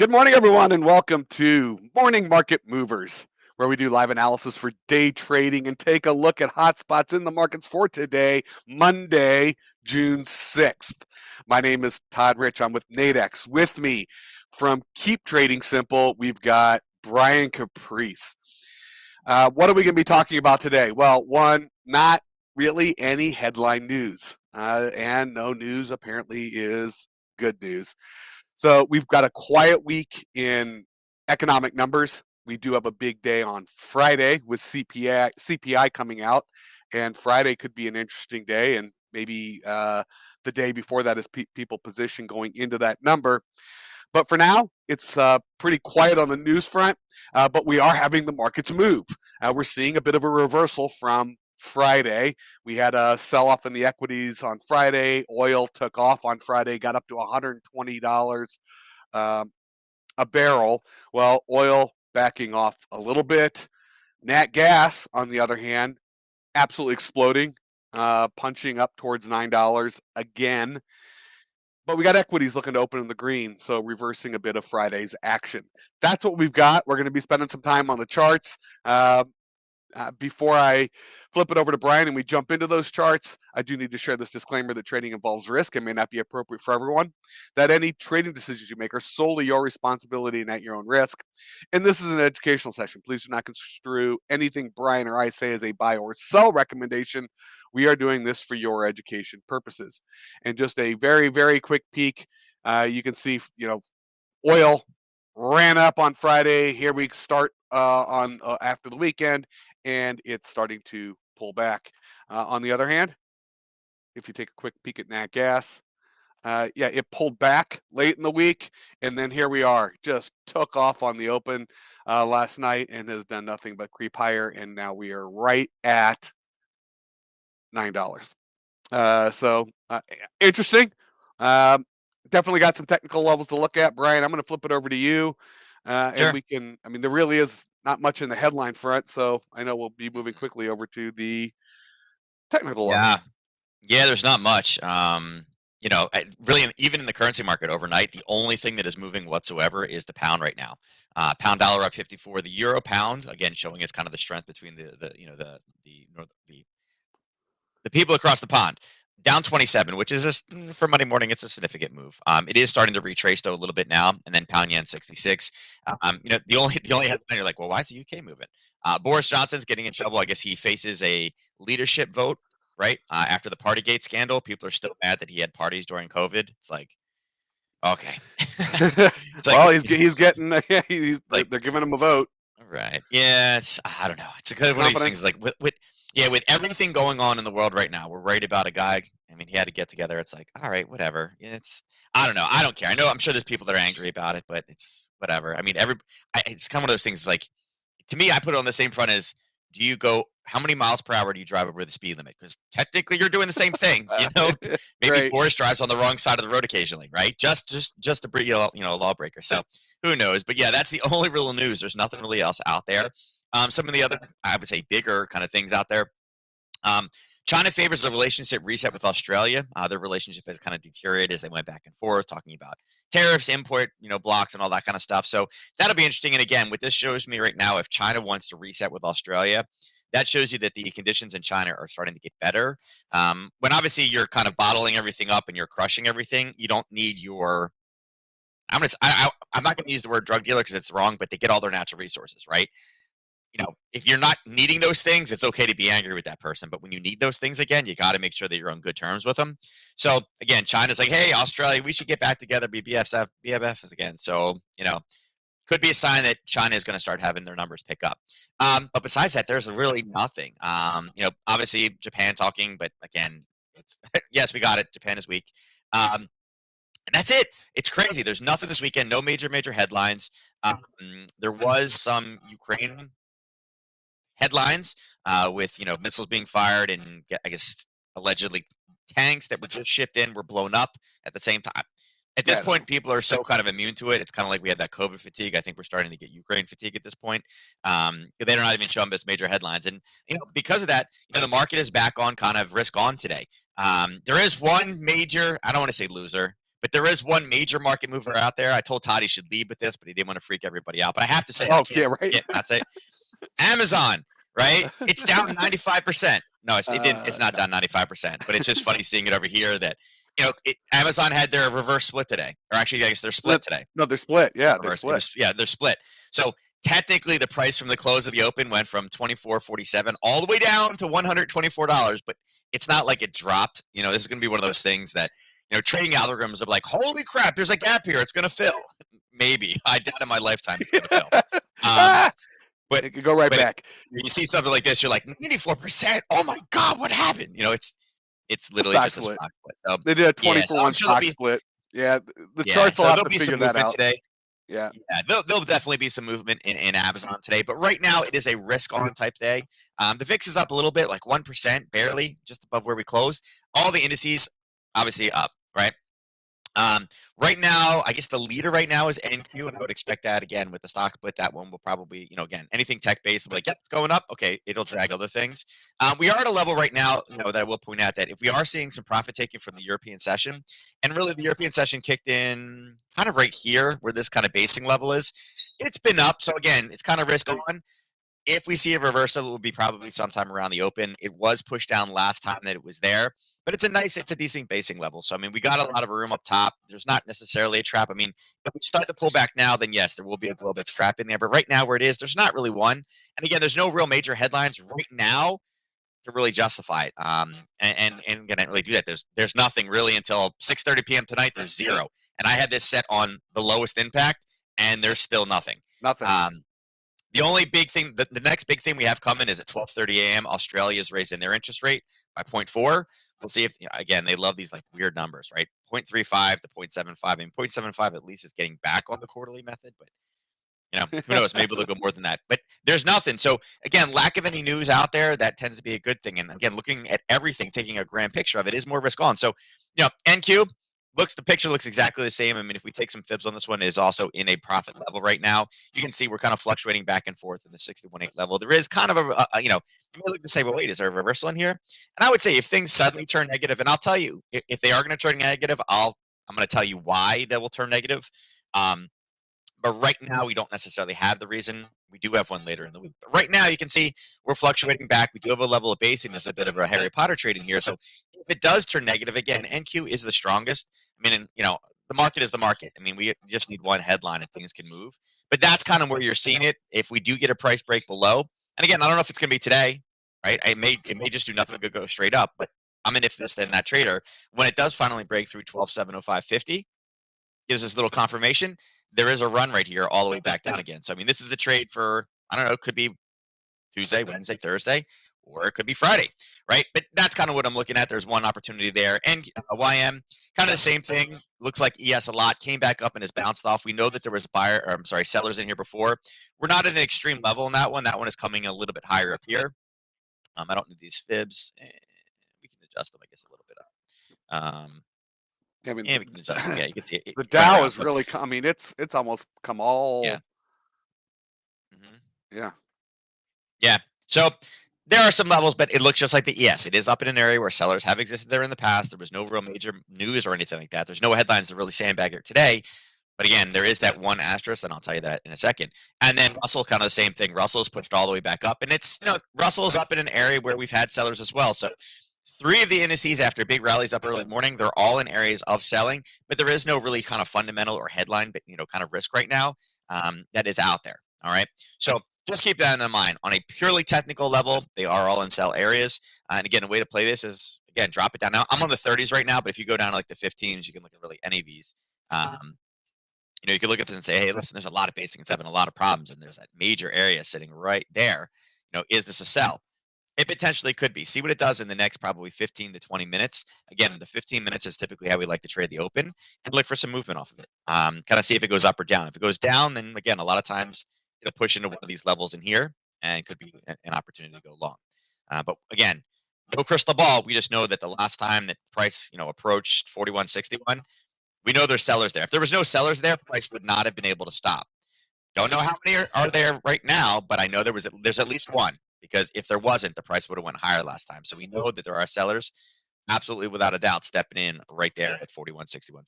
Good morning, everyone, and welcome to Morning Market Movers, where we do live analysis for day trading and take a look at hotspots in the markets for today, Monday, June 6th. My name is Todd Rich. I'm with Nadex. With me from Keep Trading Simple, we've got Brian Caprice. What are we going to be talking about today? Well, one, not really any headline news, and no news apparently is good news. So we've got a quiet week in economic numbers. We do have a big day on Friday with CPI coming out, and Friday could be an interesting day, and maybe the day before that is people position going into that number. But for now, it's pretty quiet on the news front, but we are having the markets move. We're seeing a bit of a reversal from Friday. We had a sell-off in the equities on Friday. Oil took off on Friday, got up to $120 a barrel. Well, oil backing off a little bit. Nat gas, on the other hand, absolutely exploding, punching up towards $9 again. But we got equities looking to open in the green, so reversing a bit of Friday's action. That's what we've got. We're going to be spending some time on the charts. Before I flip it over to Brian and we jump into those charts, I do need to share this disclaimer that trading involves risk and may not be appropriate for everyone, that any trading decisions you make are solely your responsibility and at your own risk. And this is an educational session. Please do not construe anything Brian or I say as a buy or sell recommendation. We are doing this for your education purposes. And just a very, very quick peek, you can see, oil ran up on Friday. Here we start on after the weekend, and it's starting to pull back. On the other hand, if you take a quick peek at nat gas, it pulled back late in the week, and then here we are, just took off on the open last night and has done nothing but creep higher, and now we are right at $9. So interesting. Definitely got some technical levels to look at. Brian, I'm going to flip it over to you. And Sure. we can, there really is not much in the headline front, so I know we'll be moving quickly over to the technical look. Yeah. Yeah, there's not much. Really, even in the currency market overnight, the only thing that is moving whatsoever is the pound right now. Pound dollar up 54. The euro pound again showing us kind of the strength between the people across the pond. Down 27, which is for Monday morning, it's a significant move. It is starting to retrace though a little bit now, and then pound yen 66. The only headline you're like, well, why is the UK moving? Boris Johnson's getting in trouble. I guess he faces a leadership vote, right? After the Partygate scandal, people are still mad that he had parties during COVID. It's like, okay, it's like, Well, he's getting like they're giving him a vote. right. Yeah, I don't know. It's kind of one of these things Confidence. like with everything going on in the world right now, we're worried about a guy. I mean, he had to get together. It's like, all right, whatever. I don't know. I don't care. I know I'm sure there's people that are angry about it, but it's whatever. I mean, it's kind of one of those things. Like to me, I put it on the same front as do you go how many miles per hour do you drive over the speed limit? Because technically you're doing the same thing. Maybe Right. Boris drives on the wrong side of the road occasionally, right? Just to be a lawbreaker. So who knows? But yeah, that's the only real news. There's nothing really else out there. Some of the other, I would say, bigger kind of things out there. China favors a relationship reset with Australia. Their relationship has kind of deteriorated as they went back and forth, talking about tariffs, import, blocks, and all that kind of stuff. So that'll be interesting. And again, what this shows me right now, if China wants to reset with Australia, that shows you that the conditions in China are starting to get better. When obviously you're kind of bottling everything up and you're crushing everything, you don't need your. I'm not going to use the word drug dealer because it's wrong, but they get all their natural resources, right? If you're not needing those things, it's okay to be angry with that person. But when you need those things again, you got to make sure that you're on good terms with them. So again, China's like, hey, Australia, we should get back together, be BFFs again. So, could be a sign that China is going to start having their numbers pick up. But besides that, there's really nothing. Obviously Japan talking, but again, it's yes, we got it. Japan is weak. And that's it. It's crazy. There's nothing this weekend. No major headlines. There was some Ukraine headlines with missiles being fired and I guess allegedly tanks that were just shipped in were blown up at the same time. At this point, people are so kind of immune to it. It's kind of like we had that COVID fatigue. I think we're starting to get Ukraine fatigue at this point. They're not even showing us major headlines, and because of that, the market is back on kind of risk on today. There is one major. I don't want to say loser, But there is one major market mover out there. I told Todd he should lead with this, but he didn't want to freak everybody out. But I have to say, Oh, yeah, right. not say Amazon, right? It's down 95%. No, it didn't. It's not No. down 95%, but it's just funny seeing it over here that, Amazon had their reverse split today, or actually, I guess they're split today. No, they're split. Yeah, they're Reverse. split. They're split. So technically, the price from the close of the open went from $24.47 all the way down to $124, but it's not like it dropped. This is going to be one of those things that, trading algorithms are like, holy crap, there's a gap here. It's going to fill. Maybe. I doubt in my lifetime it's going to fill. But it could go right back. You see something like this, you're like 94%. Oh my God, what happened? It's literally stock just split. a stock split. So, They did a 20 for 1 sure stock split. Yeah, the charts will have to figure that out today. Yeah, there'll definitely be some movement in Amazon today, but right now it is a risk-on type day. The VIX is up a little bit, like 1%, barely, just above where we closed. All the indices, obviously, up, right? Right now, I guess the leader right now is NQ, and I would expect that again with the stock split. That one will probably, again, anything tech-based, will be like, yeah, it's going up. Okay, it'll drag other things. We are at a level right now, that I will point out that if we are seeing some profit taking from the European session, and really the European session kicked in kind of right here where this kind of basing level is, it's been up. So again, it's kind of risk on. If we see a reversal, it will be probably sometime around the open. It was pushed down last time that it was there, but it's a decent basing level. So, I mean, we got a lot of room up top. There's not necessarily a trap. I mean, if we start to pull back now, then yes, there will be a little bit of trap in there. But right now where it is, there's not really one. And again, there's no real major headlines right now to really justify it. And again, I didn't really do that. There's nothing really until 6:30 p.m. tonight. There's zero. And I had this set on the lowest impact, and there's still nothing. nothing. The only big thing, the next big thing we have coming is at 12:30 a.m. Australia's raising their interest rate by 0.4. We'll see if, again, they love these like weird numbers, right? 0.35 to 0.75. I mean, 0.75 at least is getting back on the quarterly method, but who knows? Maybe they'll go more than that. But there's nothing. So again, lack of any news out there, that tends to be a good thing. And again, looking at everything, taking a grand picture of it is more risk on. So, NQ. The picture looks exactly the same. I mean, if we take some fibs on this one, it is also in a profit level right now. You can see we're kind of fluctuating back and forth in the 61.8 level. There is kind of you may look to say, well, wait, is there a reversal in here? And I would say if things suddenly turn negative, and I'll tell you, if they are going to turn negative, I'm going to tell you why they will turn negative. But right now, we don't necessarily have the reason. We do have one later in the week. But right now, you can see we're fluctuating back. We do have a level of basing. There's a bit of a Harry Potter trading here. So if it does turn negative again, NQ is the strongest. I mean, the market is the market. I mean, we just need one headline and things can move. But that's kind of where you're seeing it. If we do get a price break below, and again, I don't know if it's going to be today, right? It may just do nothing but go straight up. But I'm in if this, then that trader. When it does finally break through 12,705.50, gives us a little confirmation. There is a run right here all the way back down again. So, I mean, this is a trade for, I don't know, it could be Tuesday, Wednesday, Thursday, or it could be Friday, right? But that's kind of what I'm looking at. There's one opportunity there. And YM, kind of the same thing. Looks like ES a lot. Came back up and has bounced off. We know that there was sellers in here before. We're not at an extreme level in that one. That one is coming a little bit higher up here. I don't need these fibs. We can adjust them, I guess, a little bit up. I mean, we can adjust them. Yeah, you can see it. The Dow is really, I mean, it's almost come all. Yeah. Yeah. Yeah. So there are some levels, but it looks just like the ES. It is up in an area where sellers have existed there in the past. There was no real major news or anything like that. There's no headlines to really sandbag it today. But again, there is that one asterisk, and I'll tell you that in a second. And then Russell, kind of the same thing. Russell's pushed all the way back up, and it's Russell's up in an area where we've had sellers as well. So 3 of the indices after big rallies up early morning, they're all in areas of selling, but there is no really kind of fundamental or headline, but kind of risk right now that is out there. All right, so just keep that in mind. On a purely technical level, they are all in sell areas. And again, the way to play this is, again, drop it down. Now, I'm on the 30s right now, but if you go down to like the 15s, you can look at really any of these. You can look at this and say, hey, listen, there's a lot of basing. It's having a lot of problems, and there's that major area sitting right there. Is this a sell? It potentially could be. See what it does in the next probably 15 to 20 minutes. Again, the 15 minutes is typically how we like to trade the open, and look for some movement off of it. Kind of see if it goes up or down. If it goes down, then again, a lot of times it'll push into one of these levels in here, and it could be an opportunity to go long. But again, no crystal ball. We just know that the last time that price, approached 41.61, we know there's sellers there. If there was no sellers there, price would not have been able to stop. Don't know how many are there right now, but I know there's at least one, because if there wasn't, the price would have went higher last time. So we know that there are sellers, absolutely without a doubt, stepping in right there at 41.61.50.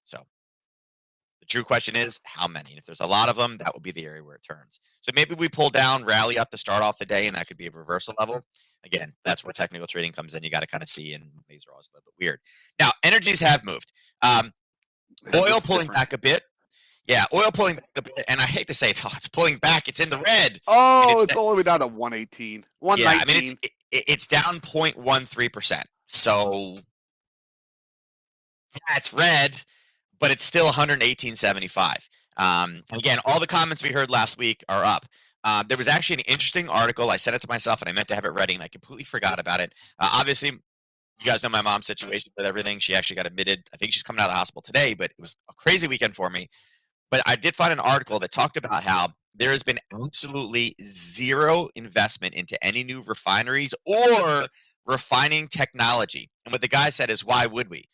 So the true question is how many? And if there's a lot of them, that will be the area where it turns. So maybe we pull down, rally up to start off the day, and that could be a reversal level. Again, that's where technical trading comes in. You got to kind of see, and these are always a little bit weird. Now, energies have moved. Oil pulling back a bit. Yeah, oil pulling back a bit, and I hate to say it, it's pulling back. It's in the red. Oh, it's all the way down to 118, 119. Yeah, I mean it's down 0.13%. So yeah, it's red, but it's still 118.75. And again, all the comments we heard last week are up. There was actually an interesting article. I sent it to myself, and I meant to have it ready, and I completely forgot about it. Obviously, you guys know my mom's situation with everything. She actually got admitted. I think she's coming out of the hospital today, but it was a crazy weekend for me. But I did find an article that talked about how there has been absolutely zero investment into any new refineries or refining technology. And what the guy said is, why would we?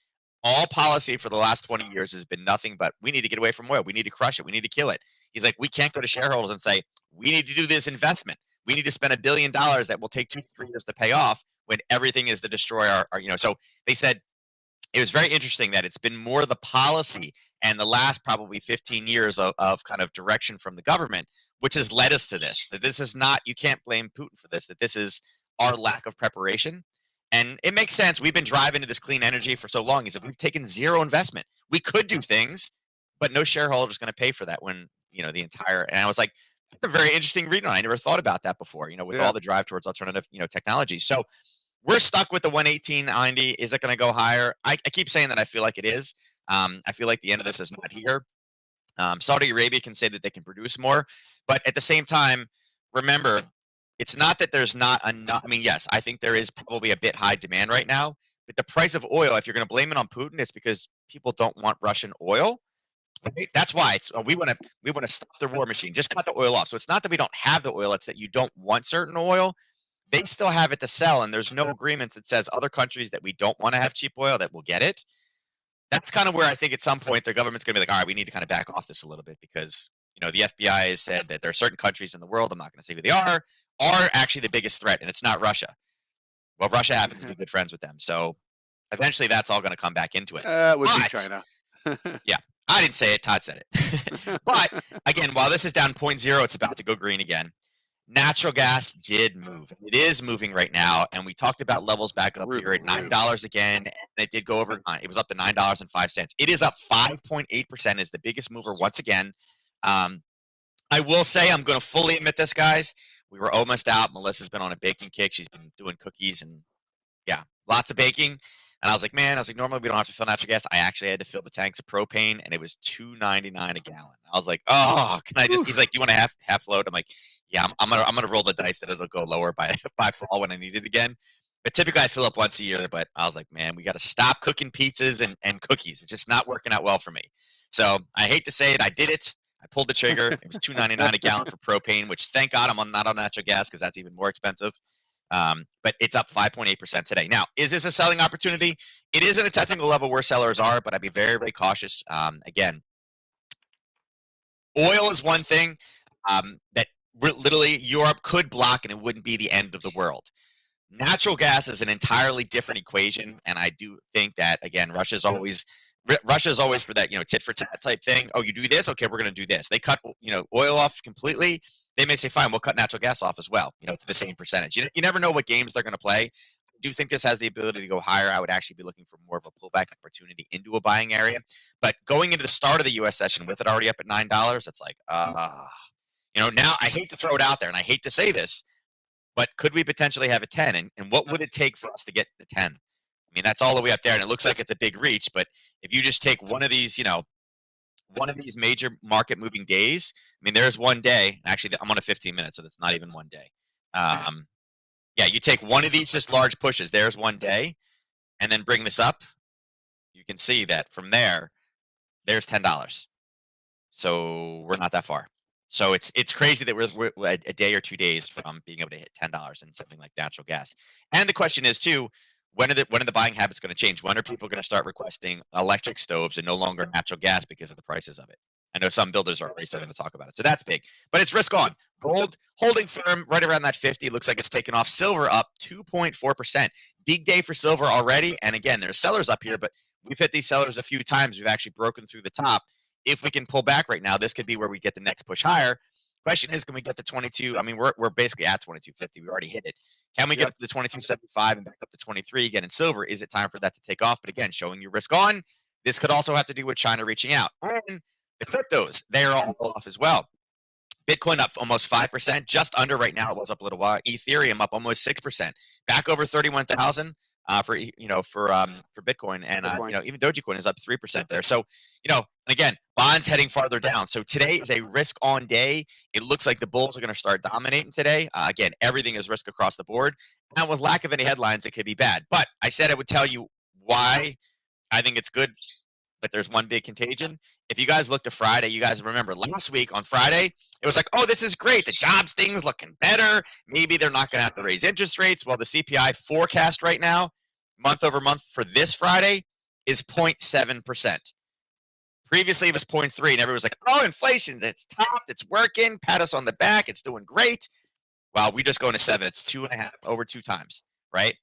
All policy for the last 20 years has been nothing but we need to get away from oil. We need to crush it. We need to kill it. He's like, we can't go to shareholders and say, we need to do this investment. We need to spend $1 billion that will take 2 to 3 years to pay off when everything is to destroy our so they said it was very interesting that it's been more the policy and the last probably 15 years of kind of direction from the government, which has led us to this. That this is not, you can't blame Putin for this, that this is our lack of preparation. And it makes sense. We've been driving to this clean energy for so long. Is that we've taken zero investment. We could do things, but no shareholder is going to pay for that when, the entire, and I was like, that's a very interesting read on. I never thought about that before, with all the drive towards alternative, technologies. So we're stuck with the 118.90. Is it going to go higher? I keep saying that I feel like it is. I feel like the end of this is not here. Saudi Arabia can say that they can produce more, but at the same time, remember, it's not that there's not enough. I mean, yes, I think there is probably a bit high demand right now, but the price of oil, if you're going to blame it on Putin, it's because people don't want Russian oil. Right? That's why it's we want to stop the war machine. Just cut the oil off. So it's not that we don't have the oil; it's that you don't want certain oil. They still have it to sell, and there's no agreements that says other countries that we don't want to have cheap oil that will get it. That's kind of where I think at some point the government's going to be like, all right, we need to kind of back off this a little bit because the FBI has said that there are certain countries in the world, I'm not going to say who they are actually the biggest threat, and it's not Russia. Well, Russia happens to be good friends with them, so eventually that's all going to come back into it. It would be China. Yeah, I didn't say it. Todd said it. But again, while this is down 0.0, it's about to go green again. Natural gas did move. It is moving right now, and we talked about levels back up here at $9 again, and it did go over. It was up to $9.05. It is up 5.8%. Is the biggest mover once again. I will say, I'm going to fully admit this, guys. We were almost out. Melissa's been on a baking kick. She's been doing cookies and lots of baking. And I was like, normally we don't have to fill natural gas. I actually had to fill the tanks of propane, and it was $2.99 a gallon. I was like, oh, can I just? He's like, you want to half load? I'm like, yeah, I'm gonna roll the dice that it'll go lower by fall when I need it again. But typically I fill up once a year. But I was like, man, we got to stop cooking pizzas and cookies. It's just not working out well for me. So I hate to say it, I did it. I pulled the trigger. It was $2.99 a gallon for propane, which thank God I'm not on natural gas because that's even more expensive. But it's up 5.8% today. Now, is this a selling opportunity? It is at a technical level where sellers are, but I'd be very, very cautious. Again, oil is one thing that literally Europe could block and it wouldn't be the end of the world. Natural gas is an entirely different equation, and I do think that, again, Russia's always for that, tit for tat type thing. Oh, you do this? Okay, we're going to do this. They cut, oil off completely. They may say, fine, we'll cut natural gas off as well, to the same percentage. You never know what games they're going to play. I do think this has the ability to go higher. I would actually be looking for more of a pullback opportunity into a buying area. But going into the start of the U.S. session with it already up at $9, it's like, now I hate to throw it out there, and I hate to say this, but could we potentially have a 10? And what would it take for us to get to 10? I mean, that's all the way up there, and it looks like it's a big reach. But if you just take one of these, one of these major market moving days, I mean, there's one day. Actually, I'm on a 15 minutes, so that's not even one day. You take one of these just large pushes. There's one day, and then bring this up. You can see that from there's $10. So we're not that far. So it's crazy that we're a day or 2 days from being able to hit $10 in something like natural gas. And the question is too, when are the buying habits going to change? When are people going to start requesting electric stoves and no longer natural gas because of the prices of it? I know some builders are already starting to talk about it. So that's big. But it's risk on. Gold holding firm right around that 50. Looks like it's taken off. Silver up 2.4%. Big day for silver already. And again, there's sellers up here, but we've hit these sellers a few times. We've actually broken through the top. If we can pull back right now, this could be where we get the next push higher. Question is, can we get to 22? I mean, we're basically at 2250. We already hit it. Can we get up to the 2275 and back up to 23 again in silver? Is it time for that to take off? But again, showing you risk on. This could also have to do with China reaching out. And the cryptos, they are all off as well. Bitcoin up almost 5%, just under right now. It was up a little while. Ethereum up almost 6%, back over 31,000 for Bitcoin, and even Dogecoin is up 3% there. So and again, bonds heading farther down. So today is a risk on day. It looks like the bulls are going to start dominating today. Again, everything is risk across the board. Now, with lack of any headlines, it could be bad. But I said I would tell you why I think it's good. But there's one big contagion. If you guys looked at Friday, you guys remember last week on Friday, it was like, oh, this is great. The jobs thing's looking better. Maybe they're not going to have to raise interest rates. Well, the CPI forecast right now, month over month for this Friday, is 0.7%. Previously, it was 0.3, and everyone was like, oh, inflation, that's topped, it's working, pat us on the back, it's doing great. Well, we just go into 7. It's 2.5, over 2 times, right?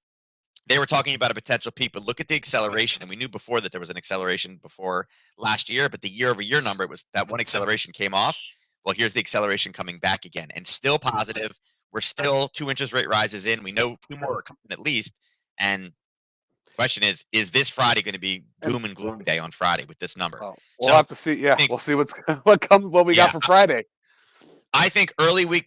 They were talking about a potential peak, but look at the acceleration. And we knew before that there was an acceleration before last year, but the year-over-year number, it was that one acceleration came off. Well, here's the acceleration coming back again, and still positive. We're still 2 interest rate rises in. We know 2 more are coming at least. And the question is this Friday going to be doom and gloom day on Friday with this number? We'll have to see. Yeah, we'll see what we got for Friday. I think early week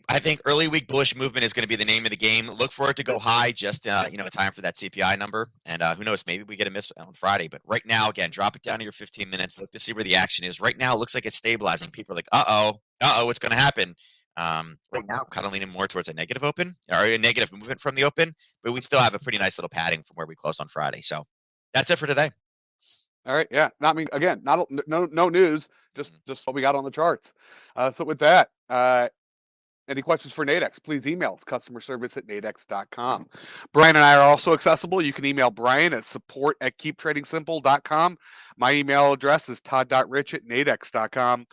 bullish movement is going to be the name of the game. Look for it to go high, just in time for that CPI number. And who knows, maybe we get a miss on Friday. But right now, again, drop it down to your 15 minutes. Look to see where the action is. Right now, it looks like it's stabilizing. People are like, what's going to happen? Right now, I'm kind of leaning more towards a negative open or a negative movement from the open. But we still have a pretty nice little padding from where we closed on Friday. So that's it for today. All right. Yeah. No news, just what we got on the charts. So with that, any questions for Nadex, please email us, customerservice@nadex.com. Brian and I are also accessible. You can email Brian at support@keeptradingsimple.com. My email address is todd.rich@nadex.com.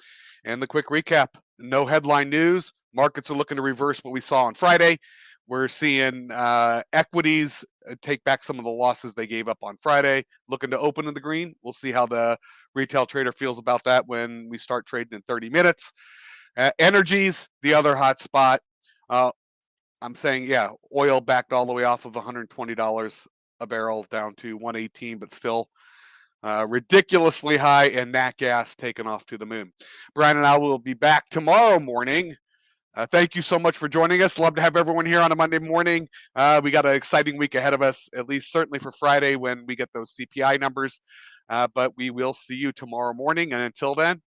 And the quick recap, no headline news. Markets are looking to reverse what we saw on Friday. We're seeing equities take back some of the losses they gave up on Friday, looking to open in the green. We'll see how the retail trader feels about that when we start trading in 30 minutes. Energies, the other hot spot. I'm saying, oil backed all the way off of $120 a barrel down to 118, but still ridiculously high, and nat gas taken off to the moon. Brian and I will be back tomorrow morning. Thank you so much for joining us. Love to have everyone here on a Monday morning. We got an exciting week ahead of us, at least certainly for Friday when we get those CPI numbers. But we will see you tomorrow morning. And until then,